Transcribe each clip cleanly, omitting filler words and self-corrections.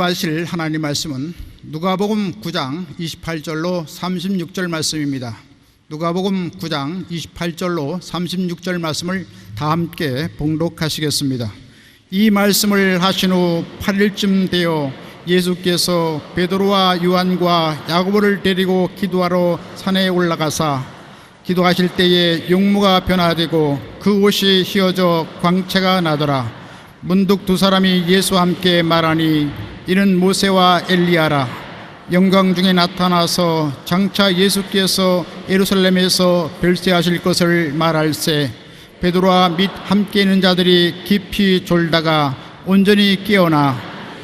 받으실 하나님 말씀은 누가복음 9장 28절로 36절 말씀입니다. 누가복음 9장 28절로 36절 말씀을 다 함께 봉독하시겠습니다. 이 말씀을 하신 후 8일쯤 되어 예수께서 베드로와 요한과 야고보를 데리고 기도하러 산에 올라가사 기도하실 때에 용모가 변화되고 그 옷이 휘어져 광채가 나더라. 문득 두 사람이 예수와 함께 말하니 이는 모세와 엘리야라. 영광 중에 나타나서 장차 예수께서 예루살렘에서 별세하실 것을 말할세 베드로와 및 함께 있는 자들이 깊이 졸다가 온전히 깨어나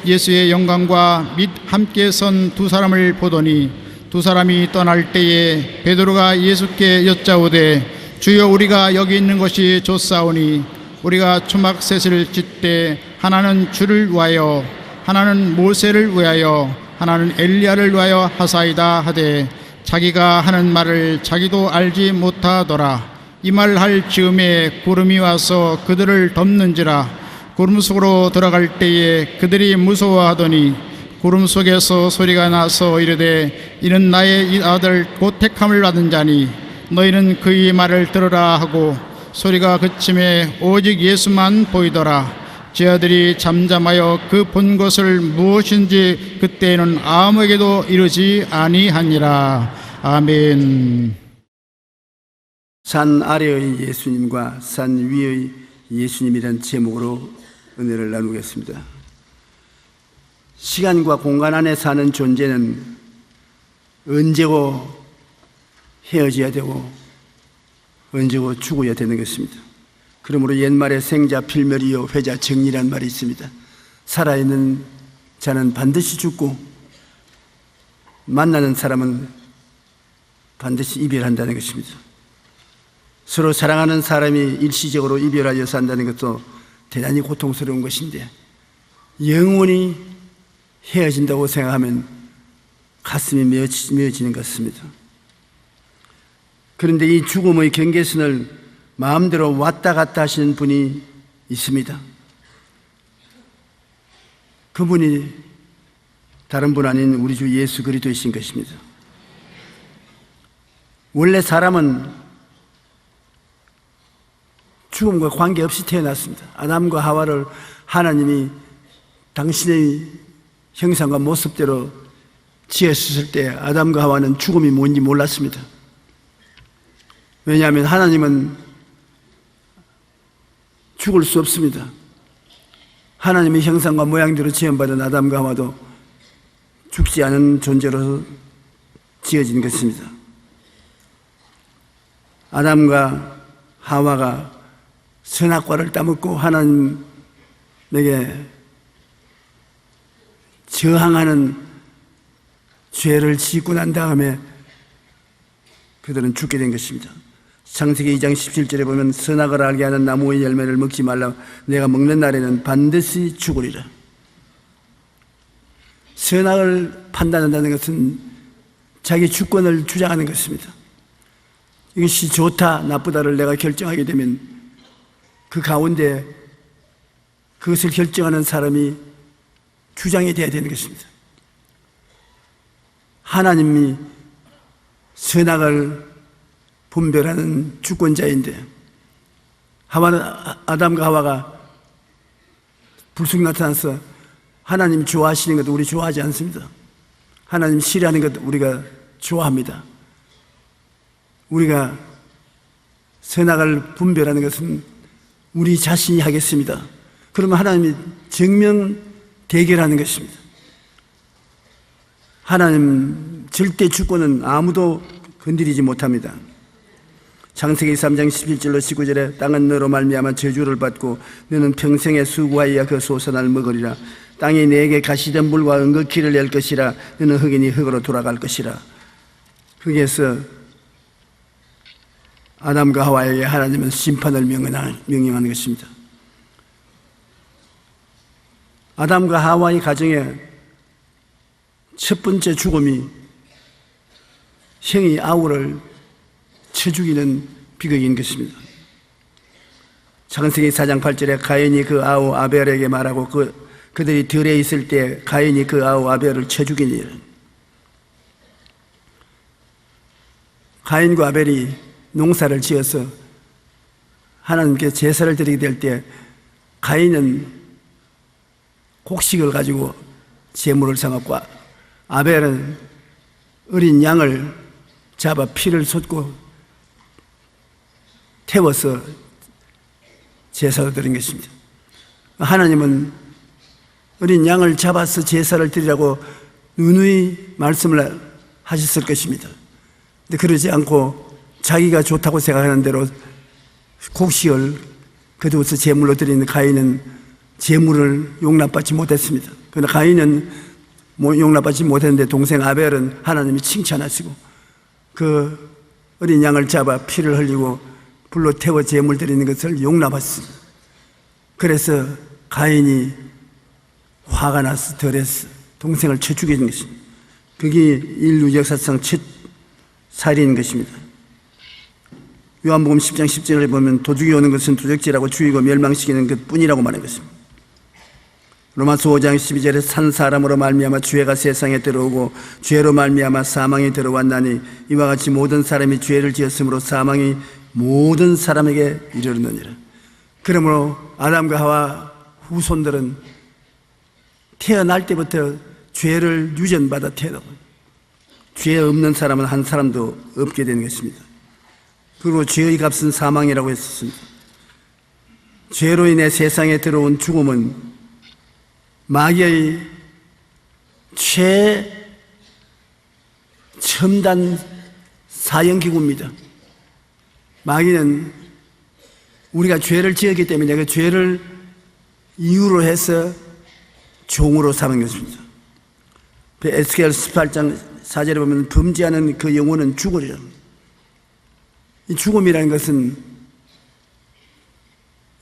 예수의 영광과 및 함께 선 두 사람을 보더니 두 사람이 떠날 때에 베드로가 예수께 여짜오되 주여 우리가 여기 있는 것이 좋사오니 우리가 초막셋을 짓되 하나는 주를 위하여 하나는 모세를 위하여 하나는 엘리야를 위하여 하사이다 하되 자기가 하는 말을 자기도 알지 못하더라. 이 말 할 즈음에 구름이 와서 그들을 덮는지라. 구름 속으로 들어갈 때에 그들이 무서워하더니 구름 속에서 소리가 나서 이르되 이는 나의 이 아들 곧 택함을 받은 자니 너희는 그의 말을 들으라 하고 소리가 그침에 오직 예수만 보이더라. 제 아들이 잠잠하여 그 본 것을 무엇인지 그때에는 아무에게도 이르지 아니하니라. 아멘. 산 아래의 예수님과 산 위의 예수님이란 제목으로 은혜를 나누겠습니다. 시간과 공간 안에 사는 존재는 언제고 헤어져야 되고 언제고 죽어야 되는 것입니다. 그러므로 옛말에 생자 필멸이요 회자 정리란 말이 있습니다. 살아있는 자는 반드시 죽고 만나는 사람은 반드시 이별한다는 것입니다. 서로 사랑하는 사람이 일시적으로 이별하여 산다는 것도 대단히 고통스러운 것인데 영원히 헤어진다고 생각하면 가슴이 메어지는 것 같습니다. 그런데 이 죽음의 경계선을 마음대로 왔다 갔다 하시는 분이 있습니다. 그분이 다른 분 아닌 우리 주 예수 그리스도이신 것입니다. 원래 사람은 죽음과 관계없이 태어났습니다. 아담과 하와를 하나님이 당신의 형상과 모습대로 지었을 때 아담과 하와는 죽음이 뭔지 몰랐습니다. 왜냐하면 하나님은 죽을 수 없습니다. 하나님의 형상과 모양대로 지음받은 아담과 하와도 죽지 않은 존재로 지어진 것입니다. 아담과 하와가 선악과를 따먹고 하나님에게 저항하는 죄를 짓고 난 다음에 그들은 죽게 된 것입니다. 창세기 2장 17절에 보면 선악을 알게 하는 나무의 열매를 먹지 말라. 내가 먹는 날에는 반드시 죽으리라. 선악을 판단한다는 것은 자기 주권을 주장하는 것입니다. 이것이 좋다 나쁘다를 내가 결정하게 되면 그 가운데 그것을 결정하는 사람이 주장이 되어야 되는 것입니다. 하나님이 선악을 분별하는 주권자인데 아담과 하와가 불쑥 나타나서 하나님 좋아하시는 것도 우리 좋아하지 않습니다. 하나님 싫어하는 것도 우리가 좋아합니다. 우리가 선악을 분별하는 것은 우리 자신이 하겠습니다. 그러면 하나님이 정면 대결하는 것입니다. 하나님 절대 주권은 아무도 건드리지 못합니다. 창세기 3장 11절로 19절에 땅은 너로 말미암아 저주를 받고 너는 평생에 수고하여야 그 소산을 먹으리라. 땅이 내게 가시던 물과 은거키를 낼 것이라. 너는 흙이니 흙으로 돌아갈 것이라. 흙에서 아담과 하와에게 하나님은 심판을 명령하는 것입니다. 아담과 하와의 가정의 첫 번째 죽음이 형이 아우를 쳐 죽이는 비극인 것입니다. 창세기 4장 8절에 가인이 그 아우 아벨에게 말하고 그 그들이 들에 있을 때 가인이 그 아우 아벨을 쳐 죽이니라. 가인과 아벨이 농사를 지어서 하나님께 제사를 드리게 될 때 가인은 곡식을 가지고 제물을 삼았고 아벨은 어린 양을 잡아 피를 쏟고 태워서 제사를 드린 것입니다. 하나님은 어린 양을 잡아서 제사를 드리라고 누누이 말씀을 하셨을 것입니다. 근데 그러지 않고 자기가 좋다고 생각하는 대로 곡식을 거두어서 제물로 드리는 가인은 제물을 용납받지 못했습니다. 그러나 가인은 용납받지 못했는데 동생 아벨은 하나님이 칭찬하시고 그 어린 양을 잡아 피를 흘리고 불로 태워 제물 드리는 것을 용납했습니다. 그래서 가인이 화가 나서 덜해서 동생을 쳐 죽이는 것입니다. 그게 인류 역사상 첫 살인인 것입니다. 요한복음 10장 10절에 보면 도둑이 오는 것은 도적질하고 죽이고 멸망시키는 것뿐이라고 말한 것입니다. 로마서 5장 12절에 산 사람으로 말미암아 죄가 세상에 들어오고 죄로 말미암아 사망이 들어왔나니 이와 같이 모든 사람이 죄를 지었으므로 사망이 모든 사람에게 이르렀느니라. 그러므로 아담과 하와 후손들은 태어날 때부터 죄를 유전받아 태어나고 죄 없는 사람은 한 사람도 없게 되는 것입니다. 그리고 죄의 값은 사망이라고 했었습니다. 죄로 인해 세상에 들어온 죽음은 마귀의 최첨단 사형기구입니다. 마귀는 우리가 죄를 지었기 때문에 그 죄를 이유로 해서 종으로 삼은 것입니다. 에스겔 18장 4절에 보면 범죄하는 그 영혼은 죽으리라. 이 죽음이라는 것은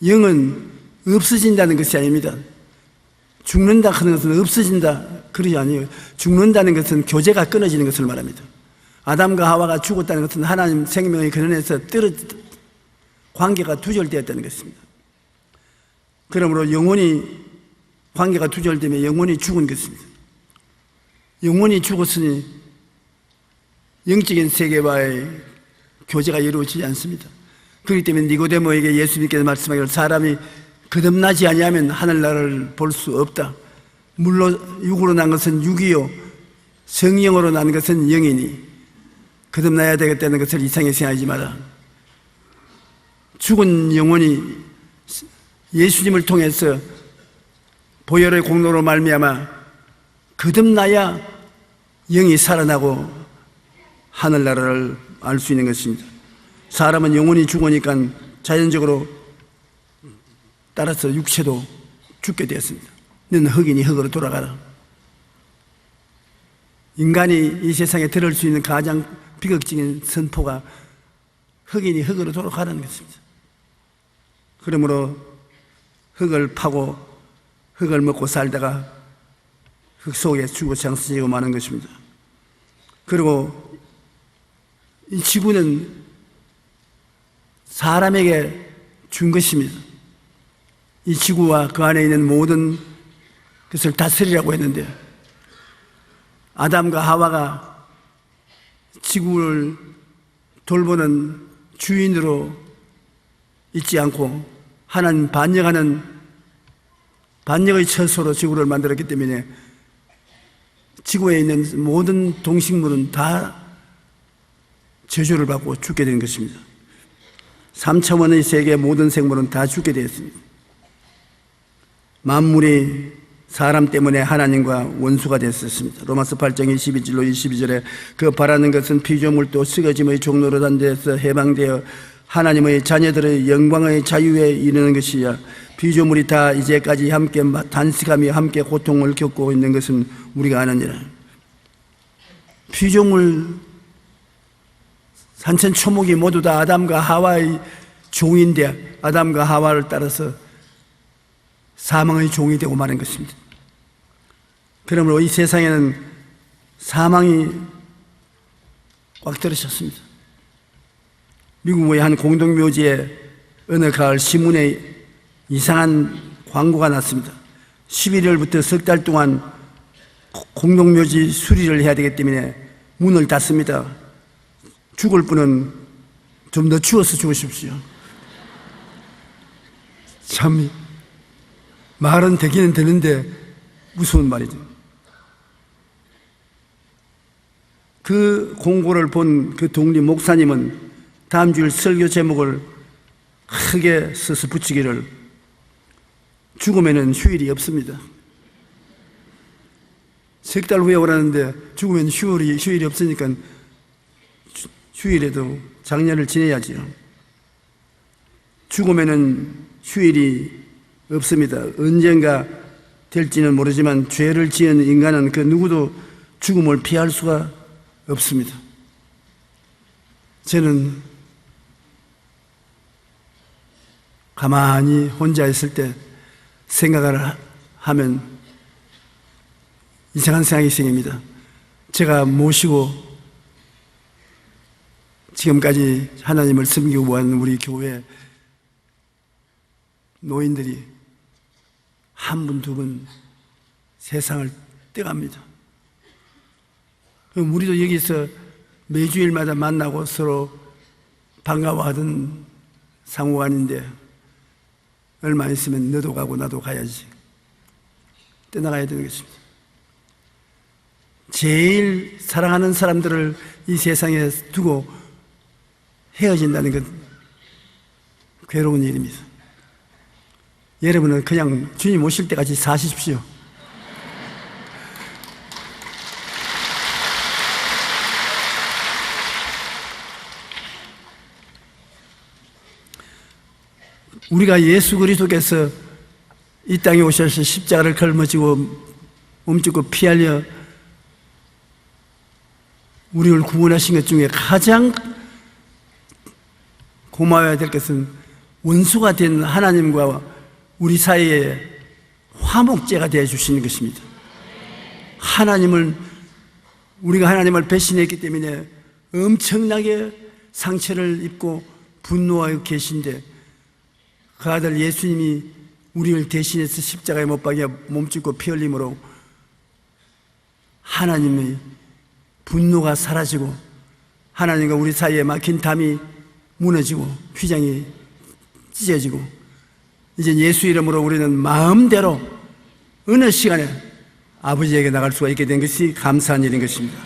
영은 없어진다는 것이 아닙니다. 죽는다 하는 것은 없어진다 그러지 아니에요. 죽는다는 것은 교제가 끊어지는 것을 말합니다. 아담과 하와가 죽었다는 것은 하나님 생명의 근원에서 관계가 두절되었다는 것입니다. 그러므로 영혼이 관계가 두절되면 영혼이 죽은 것입니다. 영혼이 죽었으니 영적인 세계와의 교제가 이루어지지 않습니다. 그렇기 때문에 니고데모에게 예수님께서 말씀하기를 사람이 거듭나지 아니하면 하늘나라를 볼 수 없다. 물로 육으로 난 것은 육이요 성령으로 난 것은 영이니 거듭나야 되겠다는 것을 이상하게 생각하지 마라. 죽은 영혼이 예수님을 통해서 보혈의 공로로 말미암아 거듭나야 영이 살아나고 하늘나라를 알 수 있는 것입니다. 사람은 영혼이 죽으니까 자연적으로 따라서 육체도 죽게 되었습니다. 너는 흙이니 흙으로 돌아가라. 인간이 이 세상에 들을 수 있는 가장 비극적인 선포가 흙이니 흙으로 돌아가라는 것입니다. 그러므로 흙을 파고 흙을 먹고 살다가 흙 속에 죽어 장수지고 마는 것입니다. 그리고 이 지구는 사람에게 준 것입니다. 이 지구와 그 안에 있는 모든 것을 다스리라고 했는데 아담과 하와가 지구를 돌보는 주인으로 있지 않고 하나님 반역의 처소로 지구를 만들었기 때문에 지구에 있는 모든 동식물은 다 저주를 받고 죽게 된 것입니다. 3차원의 세계 모든 생물은 다 죽게 되었습니다. 만물이 사람 때문에 하나님과 원수가 됐었습니다. 로마서 8장 22절로 22절에 그 바라는 것은 피조물도 쓰러짐의 종로로 단 데서 해방되어 하나님의 자녀들의 영광의 자유에 이르는 것이야. 피조물이 다 이제까지 함께 단식하며 함께 고통을 겪고 있는 것은 우리가 아느니라. 피조물 산천초목이 모두 다 아담과 하와의 종인데 아담과 하와를 따라서 사망의 종이 되고 마는 것입니다. 그러므로 이 세상에는 사망이 꽉 들어섰습니다. 미국의 한 공동묘지에 어느 가을 신문에 이상한 광고가 났습니다. 11월부터 석 달 동안 공동묘지 수리를 해야 되기 때문에 문을 닫습니다. 죽을 분은 좀 더 추워서 죽으십시오. 참 말은 되기는 되는데 무서운 말이죠. 그 공고를 본 그 독립 목사님은 다음 주일 설교 제목을 크게 써서 붙이기를 죽음에는 휴일이 없습니다. 석 달 후에 오라는데 죽으면 휴일이 없으니까 휴일에도 장례를 지내야지요. 죽음에는 휴일이 없습니다. 언젠가 될지는 모르지만 죄를 지은 인간은 그 누구도 죽음을 피할 수가 없습니다. 저는 가만히 혼자 있을 때 생각을 하면 이상한 생각이 생깁니다. 제가 모시고 지금까지 하나님을 섬기고 온 우리 교회 노인들이 한 분, 두 분 세상을 떠갑니다. 그럼 우리도 여기서 매주일마다 만나고 서로 반가워하던 상호간인데 얼마 있으면 너도 가고 나도 가야지. 떠나가야 되는 것입니다. 제일 사랑하는 사람들을 이 세상에 두고 헤어진다는 건 괴로운 일입니다. 여러분은 그냥 주님 오실 때까지 사십시오. 우리가 예수 그리스도께서 이 땅에 오셔서 십자가를 걸머지고 몸짓고 피 흘려 우리를 구원하신 것 중에 가장 고마워야 될 것은 원수가 된 하나님과 우리 사이에 화목제가 되어 주시는 것입니다. 우리가 하나님을 배신했기 때문에 엄청나게 상처를 입고 분노하고 계신데 그 아들 예수님이 우리를 대신해서 십자가에 못 박여 몸짓고 피 흘림으로 하나님의 분노가 사라지고 하나님과 우리 사이에 막힌 담이 무너지고 휘장이 찢어지고 이제 예수 이름으로 우리는 마음대로 어느 시간에 아버지에게 나갈 수가 있게 된 것이 감사한 일인 것입니다.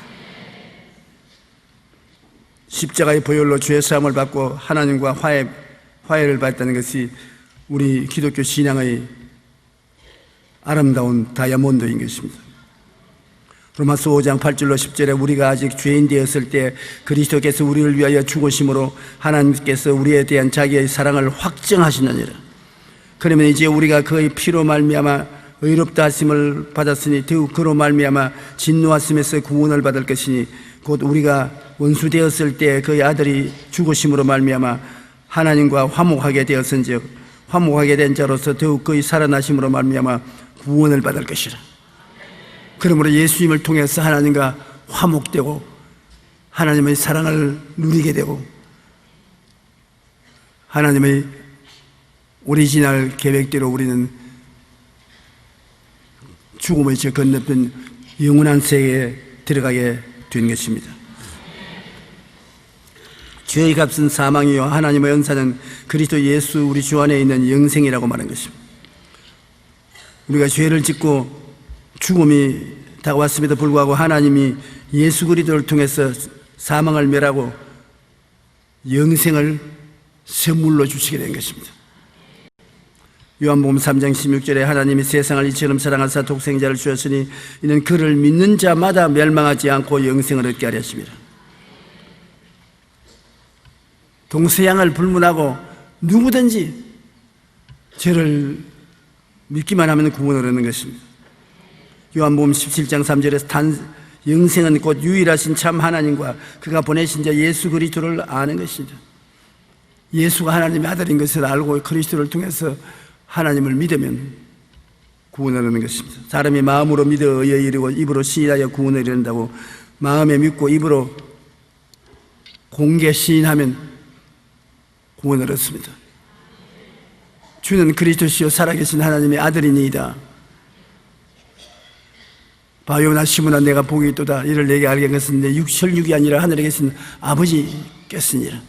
십자가의 보혈로 죄 사함을 받고 하나님과 화해를 받았다는 것이 우리 기독교 신앙의 아름다운 다이아몬드인 것입니다. 로마서 5장 8절로 10절에 우리가 아직 죄인 되었을 때 그리스도께서 우리를 위하여 죽으심으로 하나님께서 우리에 대한 자기의 사랑을 확증하시느니라. 그러면 이제 우리가 그의 피로 말미암아 의롭다 하심을 받았으니 더욱 그로 말미암아 진노하심에서 구원을 받을 것이니 곧 우리가 원수 되었을 때 그의 아들이 죽으심으로 말미암아 하나님과 화목하게 되었은즉 화목하게 된 자로서 더욱 그의 살아나심으로 말미암아 구원을 받을 것이라. 그러므로 예수님을 통해서 하나님과 화목되고 하나님의 사랑을 누리게 되고 하나님의 오리지널 계획대로 우리는 죽음의 저 건너편 영원한 세계에 들어가게 된 것입니다. 죄의 값은 사망이요 하나님의 은사는 그리스도 예수 우리 주 안에 있는 영생이라고 말한 것입니다. 우리가 죄를 짓고 죽음이 다가왔음에도 불구하고 하나님이 예수 그리스도를 통해서 사망을 멸하고 영생을 선물로 주시게 된 것입니다. 요한복음 3장 16절에 하나님이 세상을 이처럼 사랑하사 독생자를 주었으니 이는 그를 믿는 자마다 멸망하지 않고 영생을 얻게 하려 하심이라. 동서양을 불문하고 누구든지 저를 믿기만 하면 구원을 얻는 것입니다. 요한복음 17장 3절에서 영생은 곧 유일하신 참 하나님과 그가 보내신 자 예수 그리스도를 아는 것이다. 예수가 하나님의 아들인 것을 알고 그리스도를 통해서 하나님을 믿으면 구원을 얻는 것입니다. 사람이 마음으로 믿어 의에 이르고 입으로 시인하여 구원을 이룬다고 마음에 믿고 입으로 공개 시인하면 구원을 얻습니다. 주는 그리스도시요 살아계신 하나님의 아들이니이다. 바요나 시므나 내가 복이 있도다. 이를 내게 알게 한 것은 내 혈육이 아니라 하늘에 계신 아버지께서니라.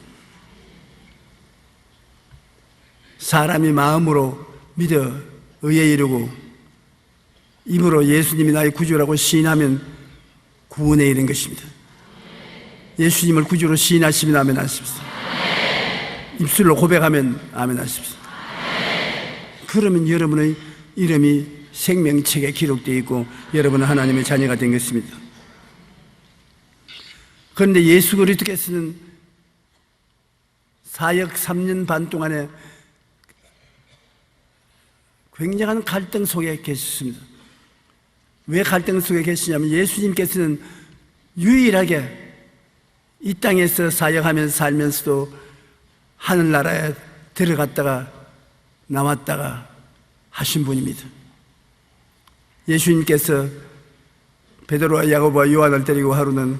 사람이 마음으로 믿어 의에 이르고 입으로 예수님이 나의 구주라고 시인하면 구원에 이른 것입니다. 예수님을 구주로 시인하시면 아멘 하십시오. 입술로 고백하면 아멘 하십시오. 그러면 여러분의 이름이 생명책에 기록되어 있고 여러분은 하나님의 자녀가 된 것입니다. 그런데 예수 그리스도께서는 사역 3년 반 동안에 굉장한 갈등 속에 계셨습니다. 왜 갈등 속에 계시냐면 예수님께서는 유일하게 이 땅에서 사역하면서 살면서도 하늘나라에 들어갔다가 나왔다가 하신 분입니다. 예수님께서 베드로와 야고보와 요한을 데리고 하루는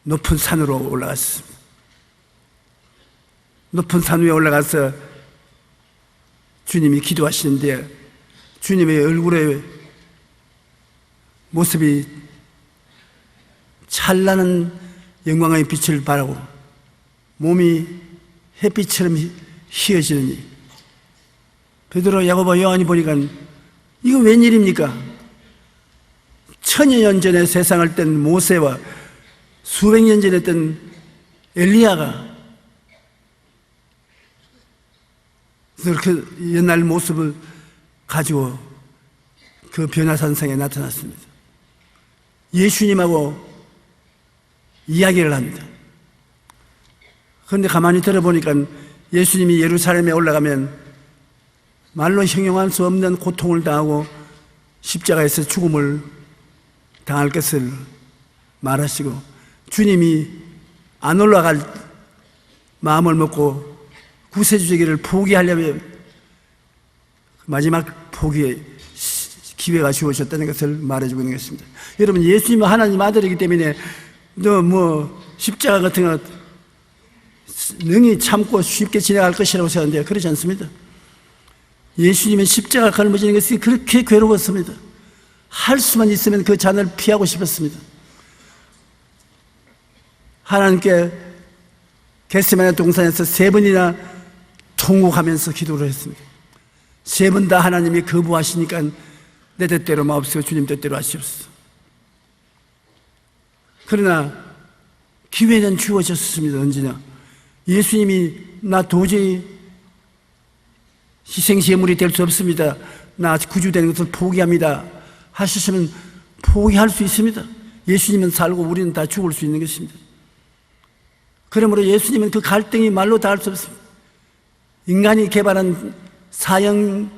높은 산으로 올라갔습니다. 높은 산 위에 올라가서 주님이 기도하시는데 주님의 얼굴의 모습이 찬란한 영광의 빛을 발하고 몸이 햇빛처럼 휘어지느니 베드로, 야고보, 요한이 보니까 이거 웬일입니까? 천여 년 전에 세상을 뜬 모세와 수백 년 전에 뜬 엘리야가 그 옛날 모습을 가지고 그 변화산상에 나타났습니다. 예수님하고 이야기를 합니다. 그런데 가만히 들어보니까 예수님이 예루살렘에 올라가면 말로 형용할 수 없는 고통을 당하고 십자가에서 죽음을 당할 것을 말하시고 주님이 안 올라갈 마음을 먹고 구세주제기를 포기하려면 마지막 포기의 기회가 주어졌다는 것을 말해주고 있는 것입니다. 여러분, 예수님은 하나님 아들이기 때문에 십자가 같은 거 능히 참고 쉽게 지나갈 것이라고 생각하는데 그렇지 않습니다. 예수님은 십자가 걸머지는 것이 그렇게 괴로웠습니다. 할 수만 있으면 그 잔을 피하고 싶었습니다. 하나님께 겟세마네 동산에서 3번이나 통곡하면서 기도를 했습니다. 3번 다 하나님이 거부하시니까 내 뜻대로 마옵시고 주님 뜻대로 하시옵소서. 그러나 기회는 주어졌습니다. 언제나 예수님이 나 도저히 희생제물이 될 수 없습니다. 나 구주되는 것을 포기합니다 하셨으면 포기할 수 있습니다. 예수님은 살고 우리는 다 죽을 수 있는 것입니다. 그러므로 예수님은 그 갈등이 말로 다 할 수 없습니다. 인간이 개발한 사형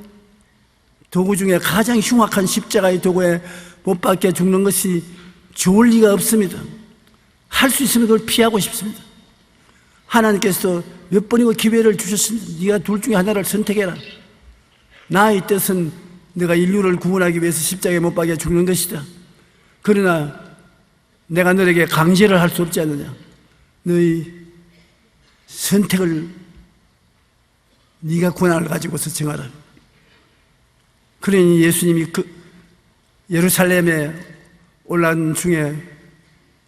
도구 중에 가장 흉악한 십자가의 도구에 못 박혀 죽는 것이 좋을 리가 없습니다. 할 수 있으면 그걸 피하고 싶습니다. 하나님께서 몇 번이고 기회를 주셨습니다. 네가 둘 중에 하나를 선택해라. 나의 뜻은 내가 인류를 구원하기 위해서 십자가에 못 박혀 죽는 것이다. 그러나 내가 너에게 강제를 할 수 없지 않느냐. 너의 선택을 네가 권한을 가지고서 정하라. 그러니 예수님이 그 예루살렘에 올라간 중에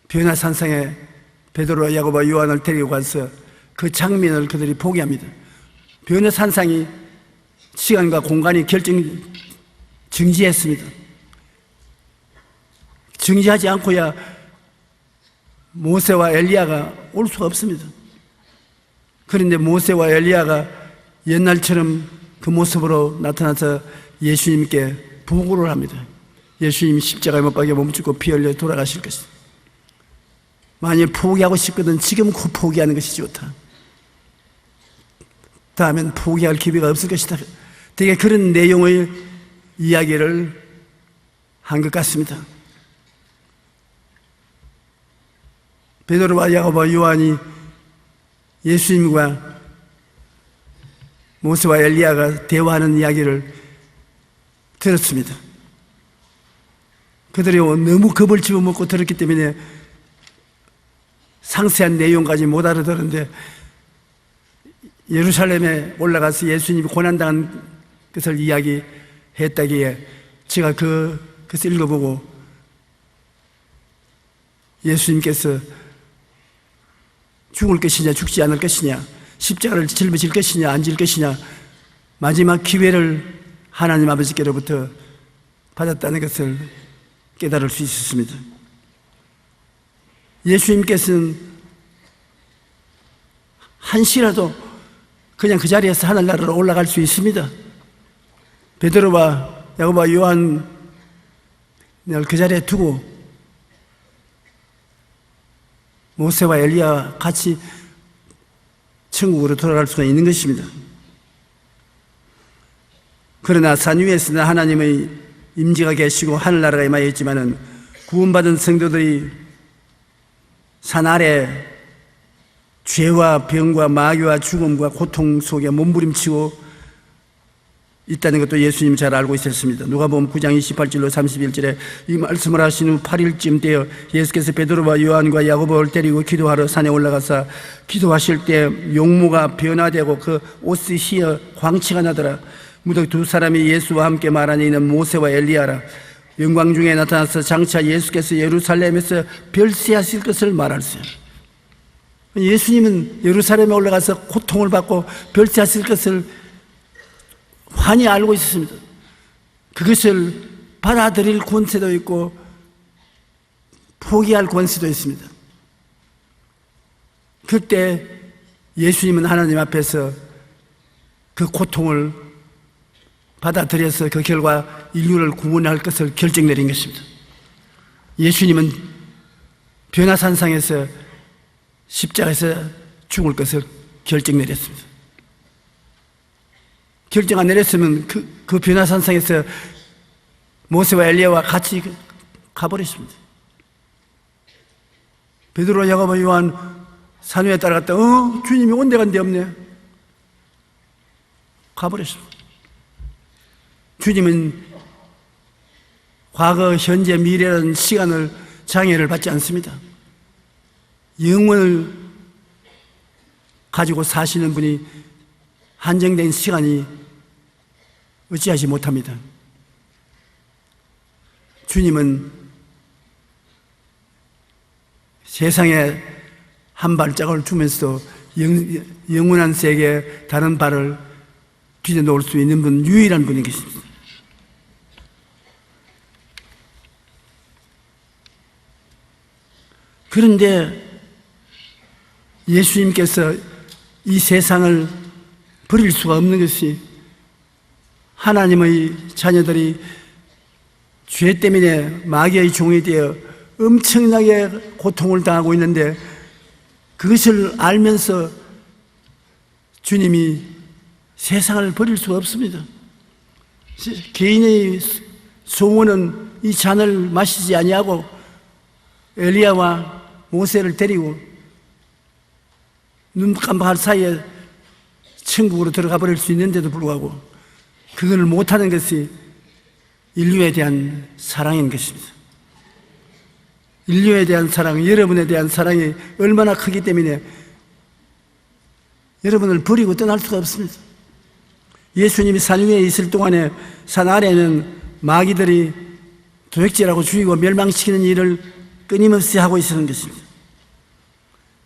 변화산상에 베드로와 야고보와 요한을 데리고 가서 그 장면을 그들이 보게 합니다. 변화산상이 시간과 공간이 정지했습니다. 정지하지 않고야 모세와 엘리야가 올 수가 없습니다. 그런데 모세와 엘리야가 옛날처럼 그 모습으로 나타나서 예수님께 보고를 합니다. 예수님이 십자가에 못 박혀 몸죽고 피 흘려 돌아가실 것이다. 만일 포기하고 싶거든 지금 곧 포기하는 것이 좋다. 다음엔 포기할 기회가 없을 것이다. 되게 그런 내용의 이야기를 한 것 같습니다. 베드로와 야고보와 요한이 예수님과 모세와 엘리야가 대화하는 이야기를 들었습니다. 그들이 너무 겁을 집어먹고 들었기 때문에 상세한 내용까지 못 알아들었는데 예루살렘에 올라가서 예수님이 고난당한 것을 이야기했다기에 제가 그 그래서 읽어보고 예수님께서 죽을 것이냐 죽지 않을 것이냐, 십자가를 짊어질 것이냐 안 질 것이냐, 마지막 기회를 하나님 아버지께로부터 받았다는 것을 깨달을 수 있었습니다. 예수님께서는 한시라도 그냥 그 자리에서 하늘나라로 올라갈 수 있습니다. 베드로와 야고보와 요한을 그 자리에 두고 모세와 엘리야와 같이 천국으로 돌아갈 수가 있는 것입니다. 그러나 산 위에서는 하나님의 임재가 계시고 하늘나라가 임하여 있지만은 구원받은 성도들이 산 아래 죄와 병과 마귀와 죽음과 고통 속에 몸부림치고 있다는 것도 예수님 잘 알고 있었습니다. 누가복음 9장 28절로 31절에 이 말씀을 하신 후 8일쯤 되어 예수께서 베드로와 요한과 야고보를 데리고 기도하러 산에 올라가사 기도하실 때 용모가 변화되고 그 옷이 휘어 광채가 나더라. 무더기 두 사람이 예수와 함께 말하니 이는 모세와 엘리야라. 영광 중에 나타나서 장차 예수께서 예루살렘에서 별세하실 것을 말할세. 예수님은 예루살렘에 올라가서 고통을 받고 별세하실 것을 환히 알고 있었습니다. 그것을 받아들일 권세도 있고 포기할 권세도 있습니다. 그때 예수님은 하나님 앞에서 그 고통을 받아들여서 그 결과 인류를 구원할 것을 결정 내린 것입니다. 예수님은 변화산상에서 십자가에서 죽을 것을 결정 내렸습니다. 결정 안 내렸으면 그 변화산상에서 모세와 엘리야와 같이 가버렸습니다. 베드로, 야고보, 요한 산 위에 따라갔다. 주님이 온데간데 없네. 가버렸습니다. 주님은 과거, 현재, 미래라는 시간을 장애를 받지 않습니다. 영원을 가지고 사시는 분이 한정된 시간이 어찌하지 못합니다. 주님은 세상에 한 발짝을 주면서도 영원한 세계에 다른 발을 디뎌놓을 수 있는 분, 유일한 분이 계십니다. 그런데 예수님께서 이 세상을 버릴 수가 없는 것이 하나님의 자녀들이 죄 때문에 마귀의 종이 되어 엄청나게 고통을 당하고 있는데 그것을 알면서 주님이 세상을 버릴 수가 없습니다. 개인의 소원은 이 잔을 마시지 아니하고 엘리야와 모세를 데리고 눈 깜빡할 사이에 천국으로 들어가 버릴 수 있는데도 불구하고 그걸 못하는 것이 인류에 대한 사랑인 것입니다. 인류에 대한 사랑, 여러분에 대한 사랑이 얼마나 크기 때문에 여러분을 버리고 떠날 수가 없습니다. 예수님이 산 위에 있을 동안에 산 아래는 마귀들이 도적질하고 죽이고 멸망시키는 일을 끊임없이 하고 있었는 것입니다.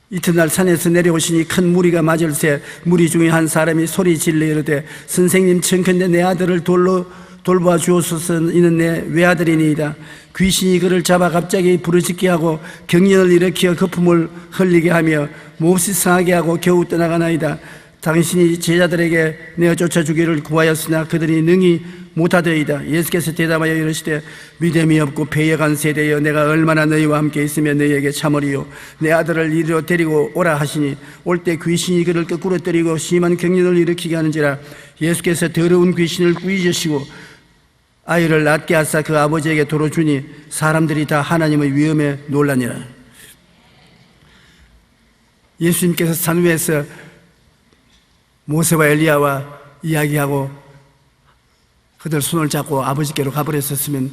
이튿날 산에서 내려오시니 큰 무리가 맞을새 무리 중에 한 사람이 소리 질러 이르되 선생님 청컨대 내 아들을 돌로 돌보아 주옵소서. 이는 내 외아들이니이다. 귀신이 그를 잡아 갑자기 부르짖게 하고 경련을 일으켜 거품을 흘리게 하며 몹시 상하게 하고 겨우 떠나가나이다. 당신이 제자들에게 내어 쫓아주기를 구하였으나 그들이 능히 못하더이다. 예수께서 대답하여 이르시되 믿음이 없고 패역한 세대여, 내가 얼마나 너희와 함께 있으며 너희에게 참으리요. 내 아들을 이리로 데리고 오라 하시니 올 때 귀신이 그를 거꾸로 때리고 심한 경련을 일으키게 하는지라. 예수께서 더러운 귀신을 꾸짖으시고 아이를 낫게 하사 그 아버지에게 도로 주니 사람들이 다 하나님의 위엄에 놀라니라. 예수님께서 산 위에서 모세와 엘리야와 이야기하고 그들 손을 잡고 아버지께로 가버렸었으면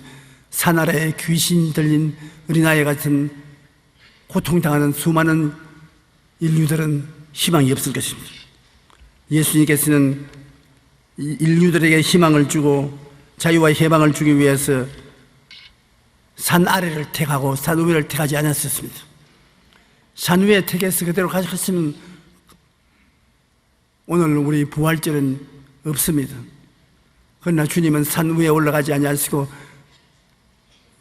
산 아래에 귀신 들린 어린아이 같은 고통당하는 수많은 인류들은 희망이 없을 것입니다. 예수님께서는 인류들에게 희망을 주고 자유와 해방을 주기 위해서 산 아래를 택하고 산 위를 택하지 않았었습니다. 산 위에 택해서 그대로 가져갔으면 오늘 우리 부활절은 없습니다. 그러나 주님은 산 위에 올라가지 아니하시고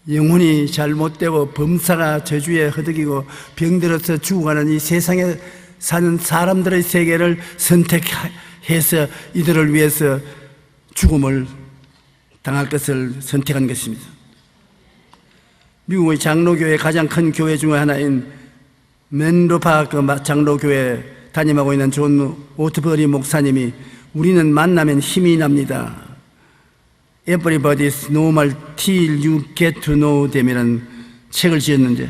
영혼이 잘못되고 범사가 저주에 허덕이고 병들어서 죽어가는 이 세상에 사는 사람들의 세계를 선택해서 이들을 위해서 죽음을 당할 것을 선택한 것입니다. 미국의 장로교회 가장 큰 교회 중 하나인 맨로파 장로교회 담임하고 있는 존 오트버리 목사님이 우리는 만나면 힘이 납니다. Everybody is normal till you get to know them이라는 책을 지었는데,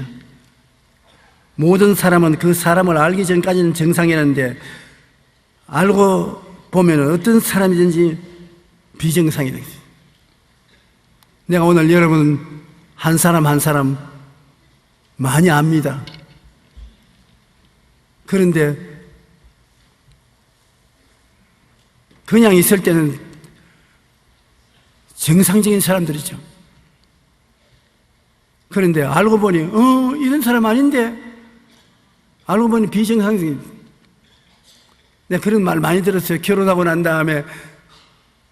모든 사람은 그 사람을 알기 전까지는 정상이라는데 알고 보면 어떤 사람이든지 비정상이 되겠어요. 내가 오늘 여러분 한 사람 한 사람 많이 압니다. 그런데 그냥 있을 때는 정상적인 사람들이죠. 그런데 알고 보니 이런 사람 아닌데, 알고 보니 비정상적인. 내가 그런 말 많이 들었어요. 결혼하고 난 다음에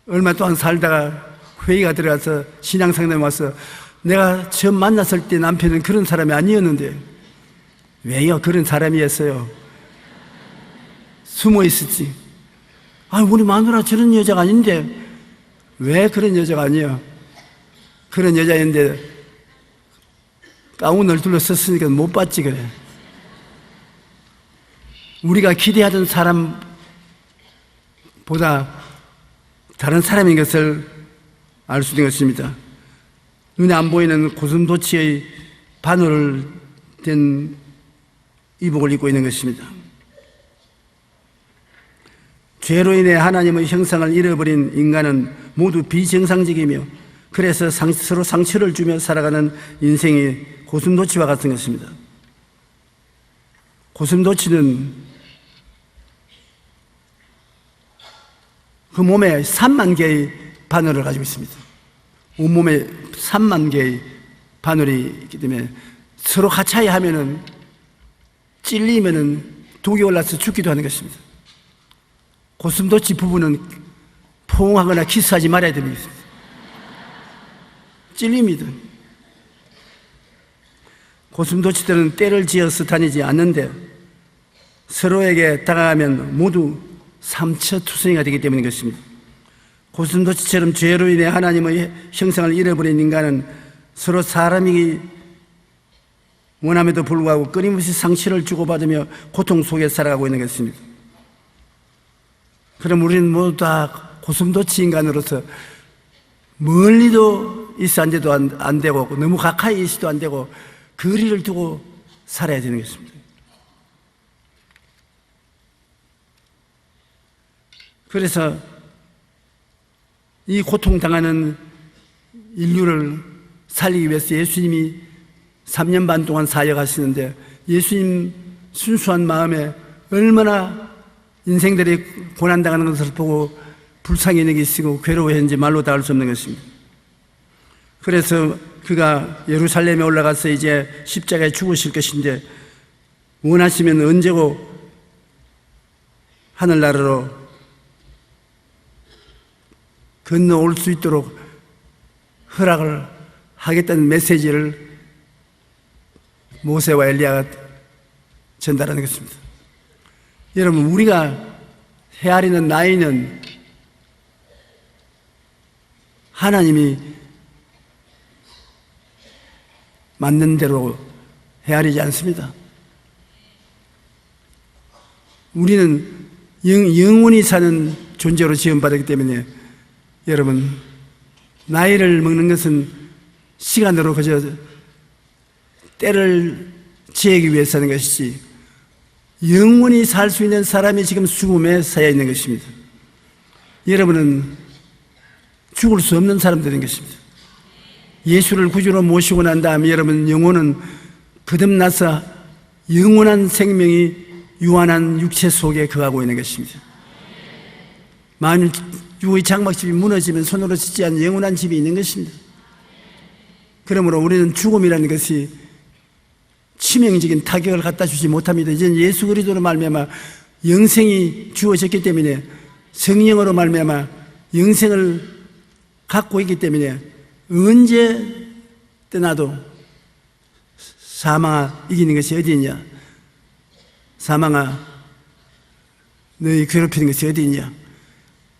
얼마 동안 살다가 회의가 들어가서 신앙상담에 와서 내가 처음 만났을 때 남편은 그런 사람이 아니었는데, 왜요? 그런 사람이었어요. 숨어 있었지. 우리 마누라 저런 여자가 아닌데 왜 그런 여자가 아니야? 그런 여자인데 가운을 둘러섰으니까 못 봤지 그래. 우리가 기대하던 사람보다 다른 사람인 것을 알 수 있는 것입니다. 눈에 안 보이는 고슴도치의 바늘 된 이복을 입고 있는 것입니다. 죄로 인해 하나님의 형상을 잃어버린 인간은 모두 비정상적이며 그래서 서로 상처를 주며 살아가는 인생이 고슴도치와 같은 것입니다. 고슴도치는 그 몸에 3만 개의 바늘을 가지고 있습니다. 온몸에 3만 개의 바늘이 있기 때문에 서로 가차이 하면은 찔리면은 독이 올라서 죽기도 하는 것입니다. 고슴도치 부부는 포옹하거나 키스하지 말아야 됩니다. 찔립니다. 고슴도치들은 떼를 지어서 다니지 않는데 서로에게 다가가면 모두 삼처투성이가 되기 때문인 것입니다. 고슴도치처럼 죄로 인해 하나님의 형상을 잃어버린 인간은 서로 사람이기 원함에도 불구하고 끊임없이 상처를 주고받으며 고통 속에 살아가고 있는 것입니다. 그럼 우리는 모두 다 고슴도치 인간으로서 멀리도 있어 안 돼도 안 되고 너무 가까이 있어도 안 되고 거리를 두고 살아야 되는 것입니다. 그래서 이 고통당하는 인류를 살리기 위해서 예수님이 3년 반 동안 사역하시는데 예수님 순수한 마음에 얼마나 인생들이 고난당하는 것을 보고 불쌍히 여기시고 괴로워했는지 말로 다 알 수 없는 것입니다. 그래서 그가 예루살렘에 올라가서 이제 십자가에 죽으실 것인데 원하시면 언제고 하늘나라로 건너올 수 있도록 허락을 하겠다는 메시지를 모세와 엘리야가 전달하는 것입니다. 여러분, 우리가 헤아리는 나이는 하나님이 맞는 대로 헤아리지 않습니다. 우리는 영원히 사는 존재로 지음받았기 때문에 여러분, 나이를 먹는 것은 시간으로 그저 때를 지내기 위해서 하는 것이지 영원히 살 수 있는 사람이 지금 죽음에 쌓여 있는 것입니다. 여러분은 죽을 수 없는 사람들인 것입니다. 예수를 구주로 모시고 난 다음에 여러분 영혼은 거듭나서 영원한 생명이 유한한 육체 속에 거하고 있는 것입니다. 만일 육의 장막집이 무너지면 손으로 짓지 않은 영원한 집이 있는 것입니다. 그러므로 우리는 죽음이라는 것이 치명적인 타격을 갖다 주지 못합니다. 이제는 예수 그리스도로 말미암아 영생이 주어졌기 때문에, 성령으로 말미암아 영생을 갖고 있기 때문에 언제 떠나도 사망아 이기는 것이 어디 있냐? 사망아 너희 괴롭히는 것이 어디 있냐?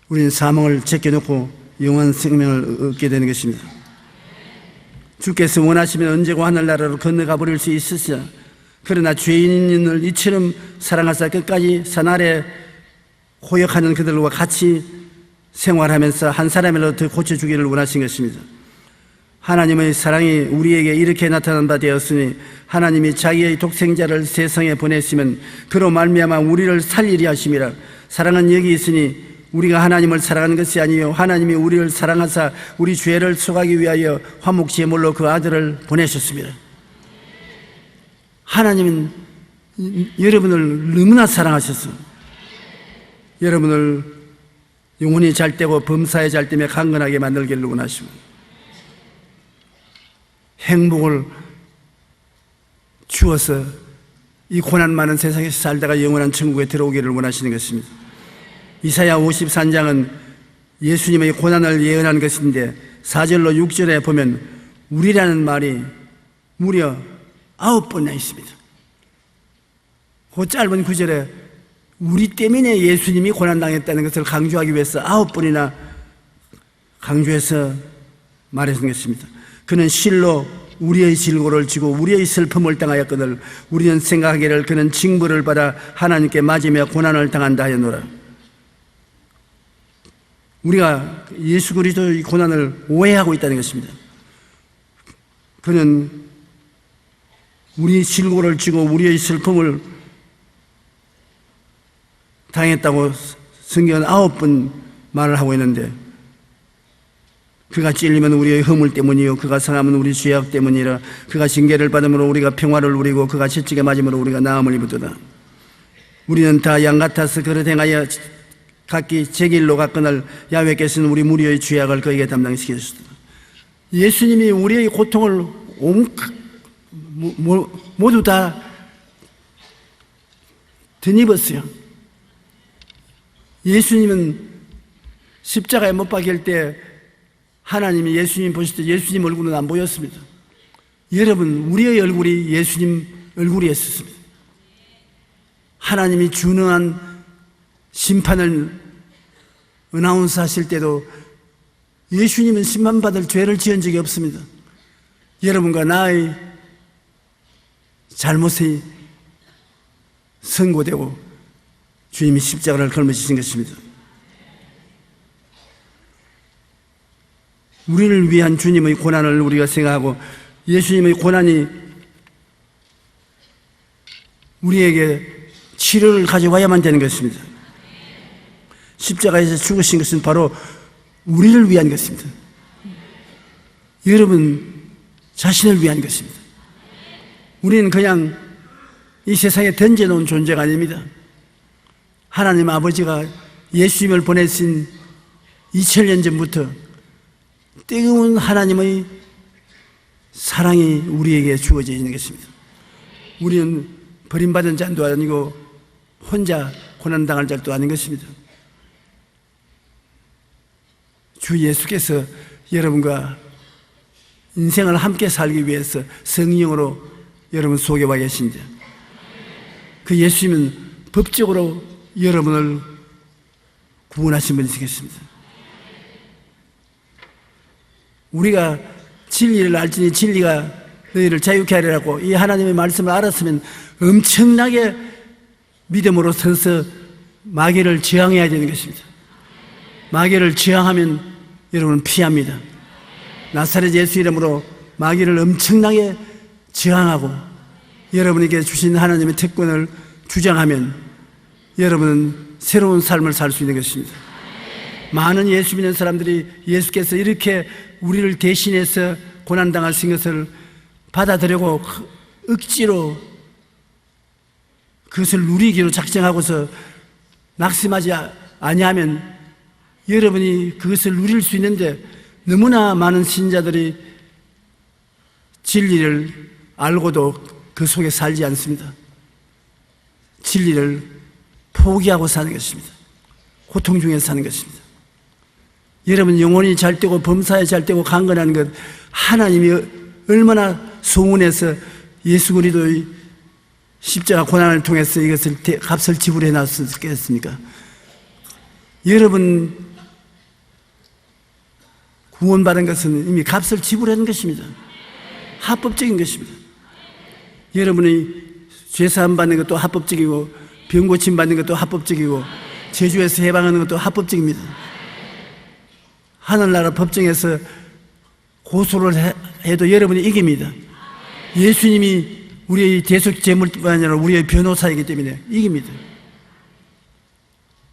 우리는 사망을 제껴놓고 영원한 생명을 얻게 되는 것입니다. 주께서 원하시면 언제고 하늘나라로 건너가 버릴 수 있으시자, 그러나 죄인을 이처럼 사랑하사 끝까지 산 아래 고역하는 그들과 같이 생활하면서 한 사람이라도 더 고쳐주기를 원하신 것입니다. 하나님의 사랑이 우리에게 이렇게 나타난 바 되었으니, 하나님이 자기의 독생자를 세상에 보냈으면 그로 말미암아 우리를 살리려 하심이라. 사랑은 여기 있으니 우리가 하나님을 사랑하는 것이 아니요 하나님이 우리를 사랑하사 우리 죄를 속하기 위하여 화목제물로 그 아들을 보내셨습니다. 하나님은 여러분을 너무나 사랑하셔서 여러분을 영혼이 잘되고 범사에 잘되며 강건하게 만들기를 원하십니다. 행복을 주어서 이 고난 많은 세상에서 살다가 영원한 천국에 들어오기를 원하시는 것입니다. 이사야 53장은 예수님의 고난을 예언한 것인데 4절로 6절에 보면 우리라는 말이 무려 9번이나 있습니다. 그 짧은 구절에 우리 때문에 예수님이 고난당했다는 것을 강조하기 위해서 9번이나 강조해서 말했던 것입니다. 그는 실로 우리의 질고를 지고 우리의 슬픔을 당하였거늘 우리는 생각하기를 그는 징벌을 받아 하나님께 맞으며 고난을 당한다 하였노라. 우리가 예수 그리스도의 고난을 오해하고 있다는 것입니다. 그는 우리 질고를 지고 우리의 슬픔을 당했다고 성경은 9번 말을 하고 있는데, 그가 찔리면 우리의 허물 때문이요 그가 상하면 우리 죄악 때문이라. 그가 징계를 받음으로 우리가 평화를 누리고 그가 채찍에 맞음으로 우리가 나음을 입었도다. 우리는 다 양 같아서 그릇 행하여 각기 제 길로 갔거늘 야훼께서는 우리 무리의 죄악을 그에게 담당시키셨다. 예수님이 우리의 고통을 모두 다 덧입었어요. 예수님은 십자가에 못 박힐 때 하나님이 예수님 보실 때 예수님 얼굴은 안 보였습니다. 여러분, 우리의 얼굴이 예수님 얼굴이었습니다. 하나님이 준엄한 심판을 어나운스 하실 때도 예수님은 심판받을 죄를 지은 적이 없습니다. 여러분과 나의 잘못이 선고되고 주님이 십자가를 걸머지신 것입니다. 우리를 위한 주님의 고난을 우리가 생각하고 예수님의 고난이 우리에게 치료를 가져와야만 되는 것입니다. 십자가에서 죽으신 것은 바로 우리를 위한 것입니다. 여러분 자신을 위한 것입니다. 우리는 그냥 이 세상에 던져놓은 존재가 아닙니다. 하나님 아버지가 예수님을 보내신 2000년 전부터 뜨거운 하나님의 사랑이 우리에게 주어져 있는 것입니다. 우리는 버림받은 자도 아니고 혼자 고난당할 자도 아닌 것입니다. 주 예수께서 여러분과 인생을 함께 살기 위해서 성령으로 여러분 속에 와 계신데, 그 예수님은 법적으로 여러분을 구원하신 분이시겠습니다. 우리가 진리를 알지니 진리가 너희를 자유케 하리라고 이 하나님의 말씀을 알았으면 엄청나게 믿음으로 서서 마귀를 저항해야 되는 것입니다. 마귀를 저항하면 여러분은 피합니다. 나사렛 예수 이름으로 마귀를 엄청나게 저항하고 여러분에게 주신 하나님의 특권을 주장하면 여러분은 새로운 삶을 살 수 있는 것입니다. 많은 예수 믿는 사람들이 예수께서 이렇게 우리를 대신해서 고난당하신 것을 받아들이고 억지로 그것을 누리기로 작정하고서 낙심하지 아니하면 여러분이 그것을 누릴 수 있는데, 너무나 많은 신자들이 진리를 알고도 그 속에 살지 않습니다. 진리를 포기하고 사는 것입니다. 고통 중에 사는 것입니다. 여러분, 영혼이 잘되고 범사에 잘되고 강건한 것, 하나님이 얼마나 소원해서 예수 그리스도의 십자가 고난을 통해서 이것을 값을 지불해 놨겠습니까? 여러분, 구원받은 것은 이미 값을 지불하는 것입니다. 합법적인 것입니다. 여러분이 죄사함 받는 것도 합법적이고, 병 고침 받는 것도 합법적이고, 제주에서 해방하는 것도 합법적입니다. 하늘나라 법정에서 고소를 해도 여러분이 이깁니다. 예수님이 우리의 대속 제물뿐 아니라 우리의 변호사이기 때문에 이깁니다.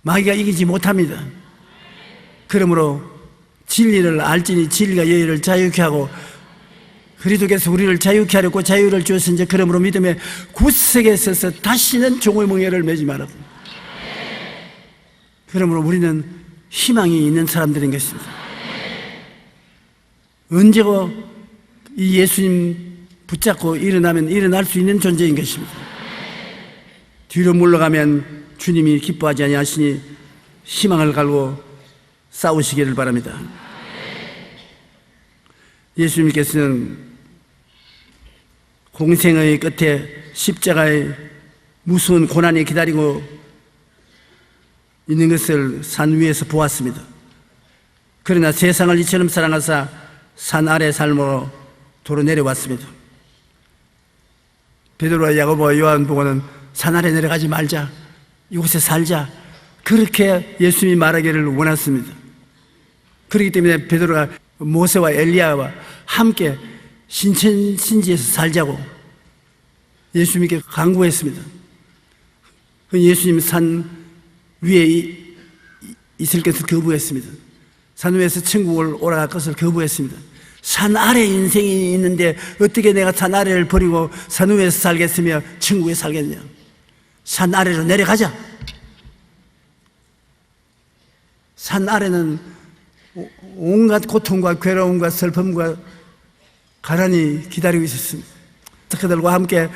마귀가 이기지 못합니다. 그러므로 진리를 알지니 진리가 너희를 자유케 하고, 그리스도께서 우리를 자유케 하려고 자유를 주었으니 그러므로 믿음의 굳세게 서서 다시는 종의 멍에를 매지 말라. 그러므로 우리는 희망이 있는 사람들인 것입니다. 언제고 이 예수님 붙잡고 일어나면 일어날 수 있는 존재인 것입니다. 뒤로 물러가면 주님이 기뻐하지 아니하시니 희망을 갈고 싸우시기를 바랍니다. 예수님께서는 공생의 끝에 십자가의 무서운 고난이 기다리고 있는 것을 산 위에서 보았습니다. 그러나 세상을 이처럼 사랑하사 산 아래 삶으로 도로 내려왔습니다. 베드로와 야고보와 요한 보고는 산 아래 내려가지 말자, 이곳에 살자, 그렇게 예수님이 말하기를 원했습니다. 그렇기 때문에 베드로가 모세와 엘리야와 함께 신천신지에서 살자고 예수님께 강구했습니다. 예수님 산 위에 있을 것을 거부했습니다. 산 위에서 천국을 올라갈 것을 거부했습니다. 산 아래 인생이 있는데 어떻게 내가 산 아래를 버리고 산 위에서 살겠으며 천국에 살겠냐. 산 아래로 내려가자. 산 아래는 온갖 고통과 괴로움과 슬픔과 가난이 기다리고 있었습니다. 그들과 함께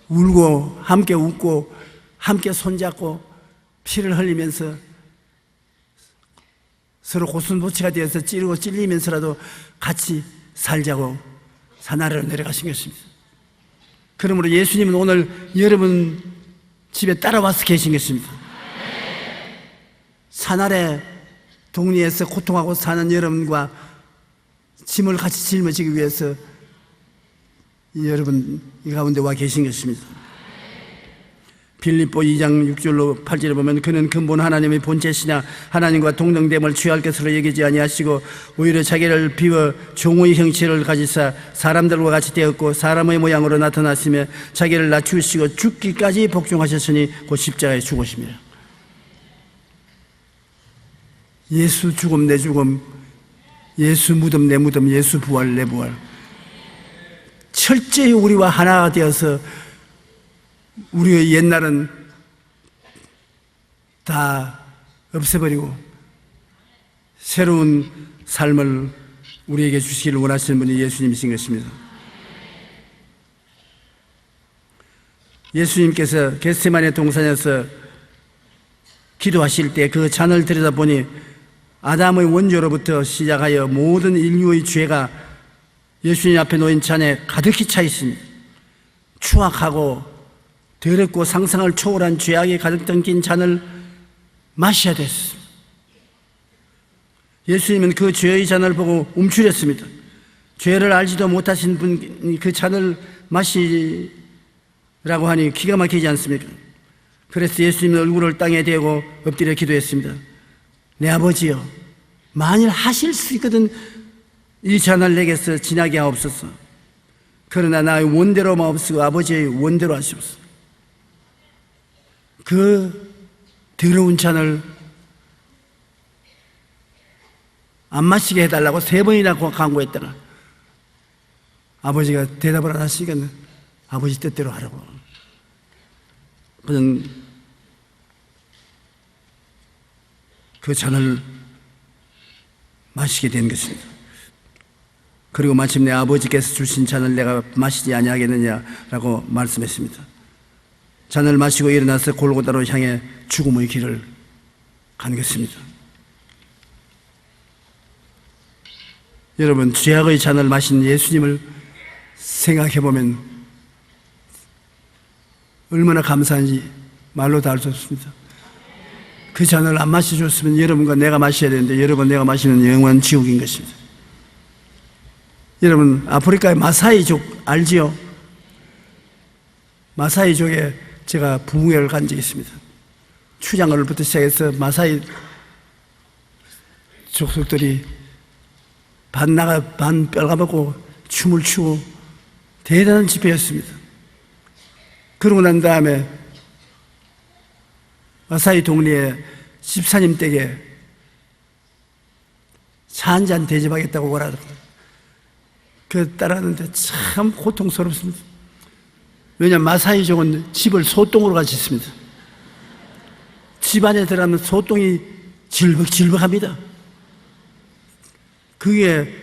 울고 함께 웃고 함께 손잡고 피를 흘리면서 서로 고슴도치가 되어서 찌르고 찔리면서라도 같이 살자고 산 아래로 내려가신 것입니다. 그러므로 예수님은 오늘 여러분 집에 따라와서 계신 것입니다. 산 아래 동리에서 고통하고 사는 여러분과 짐을 같이 짊어지기 위해서 여러분 이 가운데 와 계신 것입니다. 빌립보 2장 6절로 8절에 보면 그는 근본 하나님의 본체시냐 하나님과 동등됨을 취할 것으로 여기지 아니하시고 오히려 자기를 비워 종의 형체를 가지사 사람들과 같이 되었고 사람의 모양으로 나타났으며 자기를 낮추시고 죽기까지 복종하셨으니 곧 십자가에 죽으심이라. 예수 죽음 내 죽음, 예수 무덤 내 무덤, 예수 부활 내 부활, 철저히 우리와 하나가 되어서 우리의 옛날은 다 없애버리고 새로운 삶을 우리에게 주시기를 원하시는 분이 예수님이신 것입니다. 예수님께서 겟세마네 동산에서 기도하실 때 그 잔을 들여다보니 아담의 원조로부터 시작하여 모든 인류의 죄가 예수님 앞에 놓인 잔에 가득히 차 있습니다. 추악하고 더럽고 상상을 초월한 죄악이 가득 담긴 잔을 마셔야 됐습니다. 예수님은 그 죄의 잔을 보고 움츠렸습니다. 죄를 알지도 못하신 분이 그 잔을 마시라고 하니 기가 막히지 않습니까? 그래서 예수님은 얼굴을 땅에 대고 엎드려 기도했습니다. 내 아버지여, 만일 하실 수 있거든 이 잔을 내게서 지나게 하옵소서. 그러나 나의 원대로 마옵시고 아버지의 원대로 하시옵소서. 그 더러운 잔을 안 마시게 해달라고 3번이나 강구했다가 아버지가 대답을 안 하시니까 아버지 뜻대로 하라고. 그는 그 잔을 마시게 된 것입니다. 그리고 마침내 아버지께서 주신 잔을 내가 마시지 아니하겠느냐라고 말씀했습니다. 잔을 마시고 일어나서 골고다로 향해 죽음의 길을 간 것입니다. 여러분, 죄악의 잔을 마신 예수님을 생각해 보면 얼마나 감사한지 말로 다 할 수 없습니다. 그 잔을 안 마셔줬으면 여러분과 내가 마셔야 되는데 여러분 내가 마시는 영원한 지옥인 것입니다. 여러분, 아프리카의 마사이족 알지요? 마사이족에 제가 부흥회를 간 적이 있습니다. 추장을부터 시작해서 마사이 족속들이 반 나가 반 빨가먹고 춤을 추고 대단한 집회였습니다. 그러고 난 다음에 마사이 동리에 집사님 댁에 차 한 잔 대접하겠다고 오라고 따라하는데 참 고통스럽습니다. 왜냐하면 마사이족은 집을 소똥으로 같이 짓습니다. 집 안에 들어가면 소똥이 질벅질벅합니다. 그게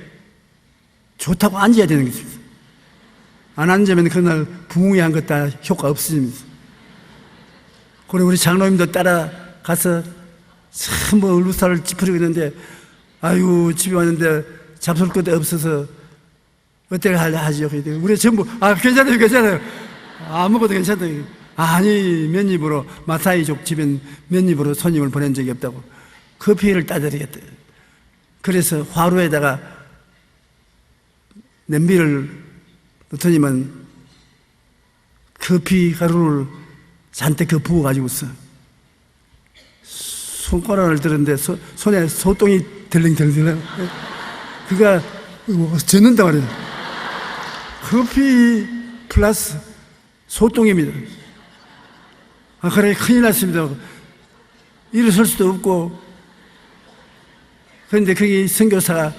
좋다고 앉아야 되는 것입니다. 안 앉으면 그날 부흥회 한 것 다 효과 없습니다. 그리고 우리 장로님도 따라가서 참 울루살을 찌푸리고 있는데, 아이고, 집에 왔는데 잡술 것도 없어서 어떻게 하죠? 우리 전부, 괜찮아요, 괜찮아요. 아무것도 괜찮아요. 아니, 맨입으로, 마사이족 집엔 맨입으로 손님을 보낸 적이 없다고. 커피를 따드리겠다. 그래서 화로에다가 냄비를 넣더니만 커피 가루를 잔뜩 부어가지고서 손가락을 들었는데 손에 소똥이 덜렁덜렁. 그가 젖는다 그래요. 커피 플러스 소똥입니다. 그래, 큰일 났습니다. 일어설 수도 없고. 그런데 거기 선교사가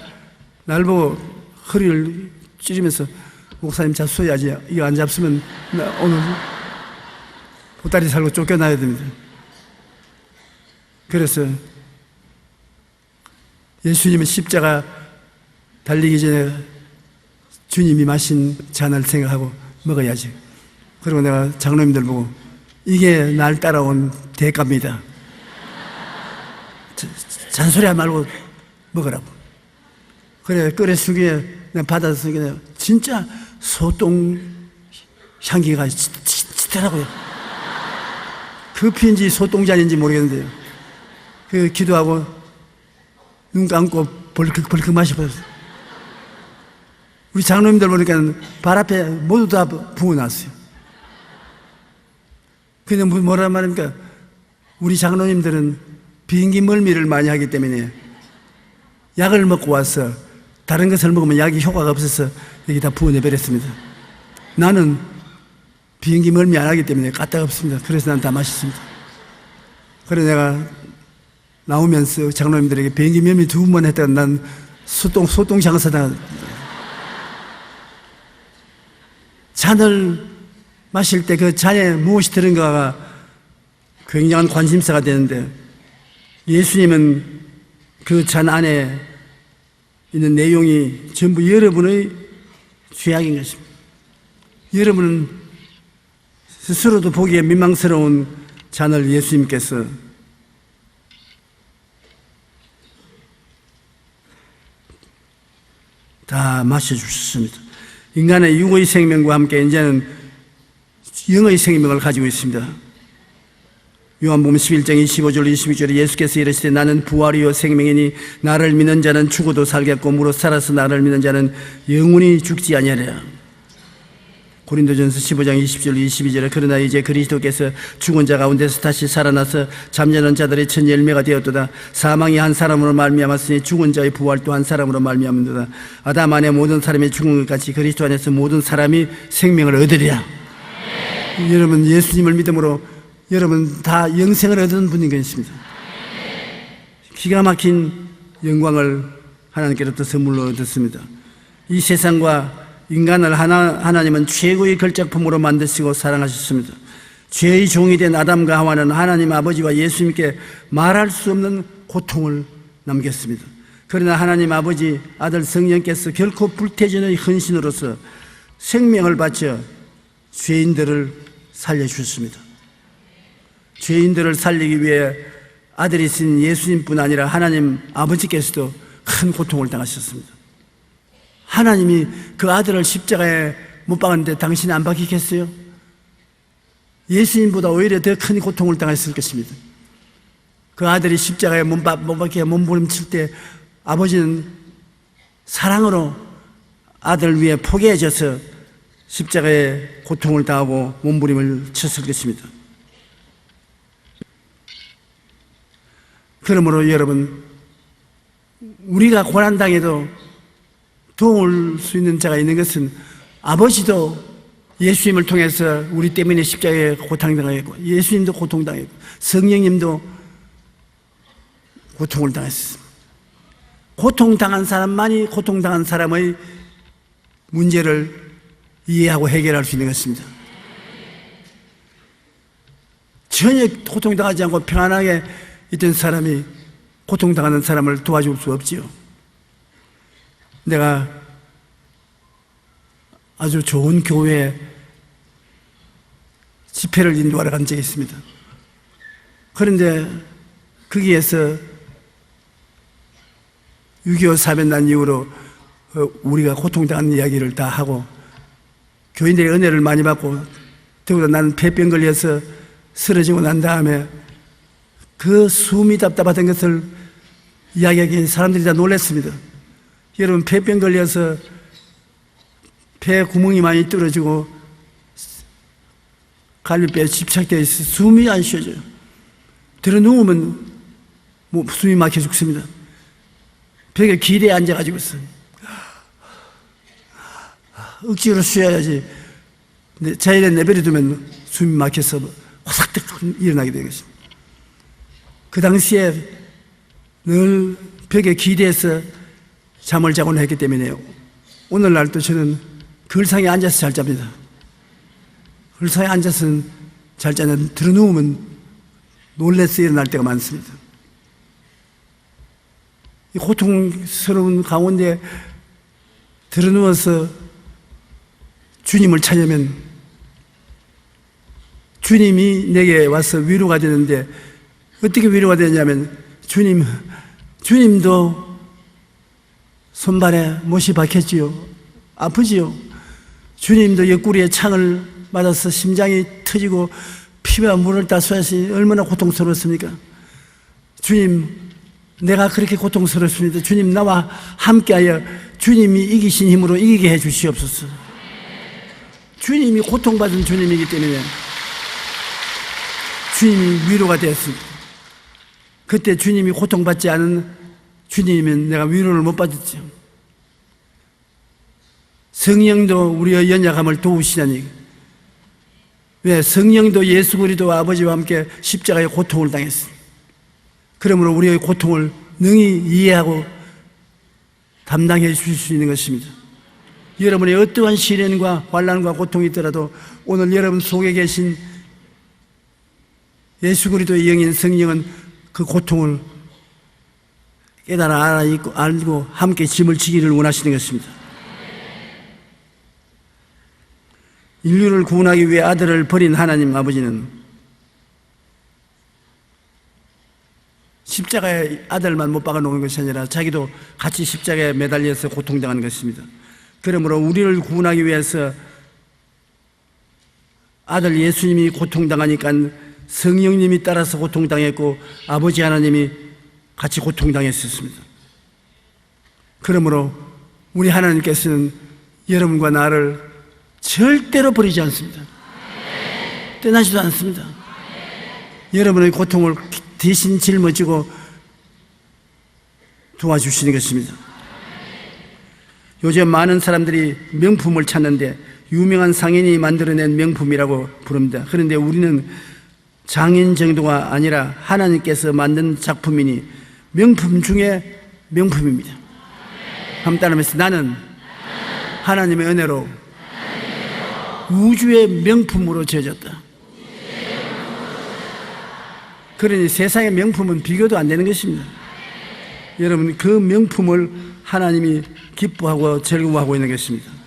날 보고 허리를 찌르면서, 목사님 잡숴야지. 이거 안 잡수면 나 오늘 보따리 살고 쫓겨나야 됩니다. 그래서 예수님의 십자가 달리기 전에 주님이 마신 잔을 생각하고 먹어야지. 그리고 내가 장로님들 보고, 이게 날 따라온 대가입니다. 잔소리 말고 먹으라고. 그래, 끓여 수기에 내가 받아서 그냥 진짜 소똥 향기가 짙더라고요. 커피인지 소똥잔인지 모르겠는데요. 그 기도하고 눈 감고 벌컥벌컥 마셔버렸어요. 우리 장로님들 보니까 발 앞에 모두 다 부어놨어요. 근데 뭐라 말합니까? 우리 장로님들은 비행기 멀미를 많이 하기 때문에 약을 먹고 와서 다른 것을 먹으면 약이 효과가 없어서 여기 다 부어내버렸습니다. 나는 비행기 멀미 안 하기 때문에 까딱 없습니다. 그래서 난 다 마셨습니다. 그래서 내가 나오면서 장로님들에게 비행기 멀미 2번 했다가 난 소똥 장사다. 잔을 마실 때 그 잔에 무엇이 들은가가 굉장한 관심사가 되는데, 예수님은 그 잔 안에 있는 내용이 전부 여러분의 죄악인 것입니다. 여러분은 스스로도 보기에 민망스러운 잔을 예수님께서 다 마셔주셨습니다. 인간의 육의 생명과 함께 이제는 영의 생명을 가지고 있습니다. 요한복음 11장 25절 26절에 예수께서 이르시되 나는 부활이요 생명이니 나를 믿는 자는 죽어도 살겠고 무릇 살아서 나를 믿는 자는 영원히 죽지 아니하리라. 고린도전서 15장 20절 22절에 그러나 이제 그리스도께서 죽은 자 가운데서 다시 살아나서 잠자는 자들의 첫 열매가 되었도다. 사망이 한 사람으로 말미암았으니 죽은 자의 부활도 한 사람으로 말미암는도다. 아담 안에 모든 사람이 죽은 것 같이 그리스도 안에서 모든 사람이 생명을 얻으리라. 여러분, 예수님을 믿음으로 여러분 다 영생을 얻은 분인 것입니다. 기가 막힌 영광을 하나님께로부터 선물로 얻었습니다. 이 세상과 인간을 하나님은 최고의 걸작품으로 만드시고 사랑하셨습니다. 죄의 종이 된 아담과 하와는 하나님 아버지와 예수님께 말할 수 없는 고통을 남겼습니다. 그러나 하나님 아버지, 아들 성령께서 결코 불태전의 헌신으로서 생명을 바쳐 죄인들을 살려주셨습니다. 죄인들을 살리기 위해 아들이신 예수님뿐 아니라 하나님 아버지께서도 큰 고통을 당하셨습니다. 하나님이 그 아들을 십자가에 못 박았는데 당신이 안 박히겠어요? 예수님보다 오히려 더 큰 고통을 당했을 것입니다. 그 아들이 십자가에 못 박혀 몸부림칠 때 아버지는 사랑으로 아들을 위해 포기해져서 십자가에 고통을 당하고 몸부림을 쳤을 것입니다. 그러므로 여러분, 우리가 고난당해도 도울 수 있는 자가 있는 것은 아버지도 예수님을 통해서 우리 때문에 십자가에 고통당했고, 예수님도 고통당했고, 성령님도 고통을 당했습니다. 고통당한 사람만이 고통당한 사람의 문제를 이해하고 해결할 수 있는 것입니다. 전혀 고통당하지 않고 평안하게 있던 사람이 고통당하는 사람을 도와줄 수 없지요. 내가 아주 좋은 교회에 집회를 인도하러 간 적이 있습니다. 그런데 거기에서 6.25 사변 난 이후로 우리가 고통당하는 이야기를 다 하고 교인들의 은혜를 많이 받고, 더구나 나는 폐병 걸려서 쓰러지고 난 다음에 그 숨이 답답하던 것을 이야기하기에 사람들이 다 놀랐습니다. 여러분, 폐병 걸려서 폐 구멍이 많이 뚫어지고 갈비뼈에 집착되어 있어 숨이 안 쉬어져요. 들어 누우면 숨이 막혀 죽습니다. 벽에 기대에 앉아가지고 있어요. 억지로 쉬어야지. 자연에 내버려두면 숨이 막혀서 화삭 일어나게 되겠습니다. 그 당시에 늘 벽에 기대해서 잠을 자곤 했기 때문에 오늘날도 저는 걸상에 앉아서 잘 잡니다. 걸상에 앉아서는 잘 자는, 들어 누우면 놀라서 일어날 때가 많습니다. 이 고통스러운 가운데 들어 누워서 주님을 찾으면 주님이 내게 와서 위로가 되는데, 어떻게 위로가 되냐면 주님도 손발에 못이 박혔지요. 아프지요. 주님도 옆구리에 창을 맞아서 심장이 터지고 피와 물을 다 쏘았으니 얼마나 고통스러웠습니까? 주님, 내가 그렇게 고통스럽습니다. 주님, 나와 함께하여 주님이 이기신 힘으로 이기게 해 주시옵소서. 주님이 고통받은 주님이기 때문에 주님이 위로가 되었습니다. 그때 주님이 고통받지 않은 주님이면 내가 위로를 못 받았죠. 성령도 우리의 연약함을 도우시다니. 왜? 성령도 예수 그리스도 아버지와 함께 십자가의 고통을 당했습니다. 그러므로 우리의 고통을 능히 이해하고 담당해 주실 수 있는 것입니다. 여러분의 어떠한 시련과 환난과 고통이 있더라도 오늘 여러분 속에 계신 예수 그리스도의 영인 성령은 그 고통을 깨달아 알고 함께 짐을 지기를 원하시는 것입니다. 인류를 구원하기 위해 아들을 버린 하나님 아버지는 십자가에 아들만 못 박아놓은 것이 아니라 자기도 같이 십자가에 매달려서 고통당하는 것입니다. 그러므로 우리를 구원하기 위해서 아들 예수님이 고통당하니까 성령님이 따라서 고통당했고 아버지 하나님이 같이 고통당했었습니다. 그러므로 우리 하나님께서는 여러분과 나를 절대로 버리지 않습니다. 떠나지도 않습니다. 여러분의 고통을 대신 짊어지고 도와주시는 것입니다. 요즘 많은 사람들이 명품을 찾는데 유명한 상인이 만들어낸 명품이라고 부릅니다. 그런데 우리는 장인 정도가 아니라 하나님께서 만든 작품이니 명품 중에 명품입니다. 한번 따라하면서 나는 하나님의 은혜로 우주의 명품으로 지어졌다. 그러니 세상의 명품은 비교도 안 되는 것입니다. 여러분 그 명품을 하나님이 기뻐하고 즐거워하고 있는 것입니다.